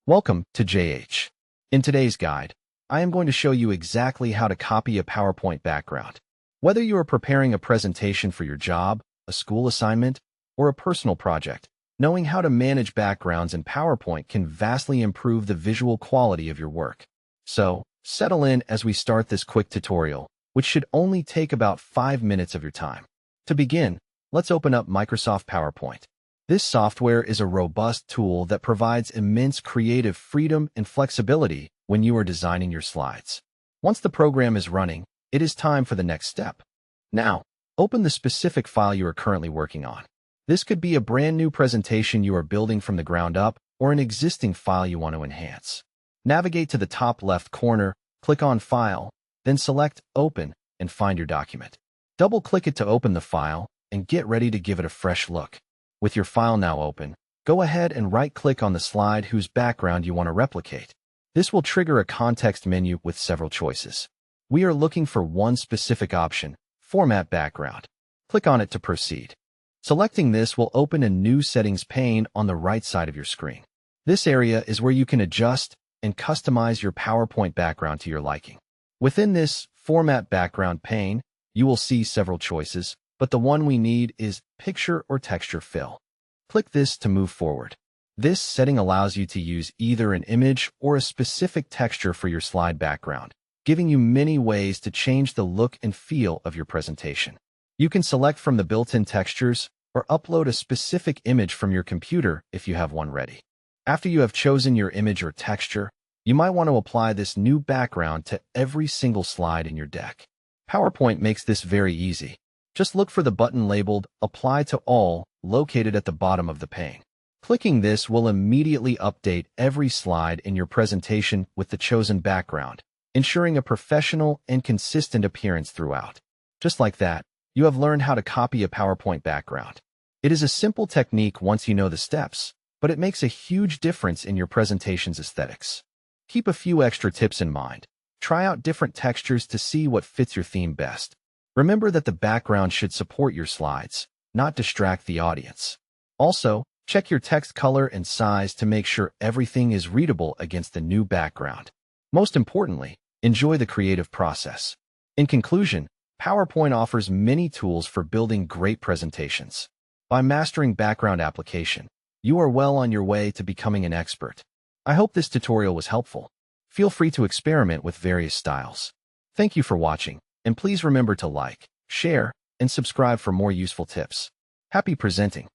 Welcome to JH. In today's guide, I am going to show you exactly how to copy a PowerPoint background. Whether you are preparing a presentation for your job, a school assignment, or a personal project, knowing how to manage backgrounds in PowerPoint can vastly improve the visual quality of your work. So, settle in as we start this quick tutorial, which should only take about 5 minutes of your time. To begin, let's open up Microsoft PowerPoint. This software is a robust tool that provides immense creative freedom and flexibility when you are designing your slides. Once the program is running, it is time for the next step. Now, open the specific file you are currently working on. This could be a brand new presentation you are building from the ground up or an existing file you want to enhance. Navigate to the top left corner, click on File, then select Open and find your document. Double-click it to open the file and get ready to give it a fresh look. With your file now open, go ahead and right-click on the slide whose background you want to replicate. This will trigger a context menu with several choices. We are looking for one specific option, Format Background. Click on it to proceed. Selecting this will open a new settings pane on the right side of your screen. This area is where you can adjust and customize your PowerPoint background to your liking. Within this Format Background pane, you will see several choices, but the one we need is Picture or Texture Fill. Click this to move forward. This setting allows you to use either an image or a specific texture for your slide background, giving you many ways to change the look and feel of your presentation. You can select from the built-in textures or upload a specific image from your computer if you have one ready. After you have chosen your image or texture, you might want to apply this new background to every single slide in your deck. PowerPoint makes this very easy. Just look for the button labeled Apply to All located at the bottom of the pane. Clicking this will immediately update every slide in your presentation with the chosen background, ensuring a professional and consistent appearance throughout. Just like that, you have learned how to copy a PowerPoint background. It is a simple technique once you know the steps, but it makes a huge difference in your presentation's aesthetics. Keep a few extra tips in mind. Try out different textures to see what fits your theme best. Remember that the background should support your slides, not distract the audience. Also, check your text color and size to make sure everything is readable against the new background. Most importantly, enjoy the creative process. In conclusion, PowerPoint offers many tools for building great presentations. By mastering background application, you are well on your way to becoming an expert. I hope this tutorial was helpful. Feel free to experiment with various styles. Thank you for watching. And please remember to like, share, and subscribe for more useful tips. Happy presenting!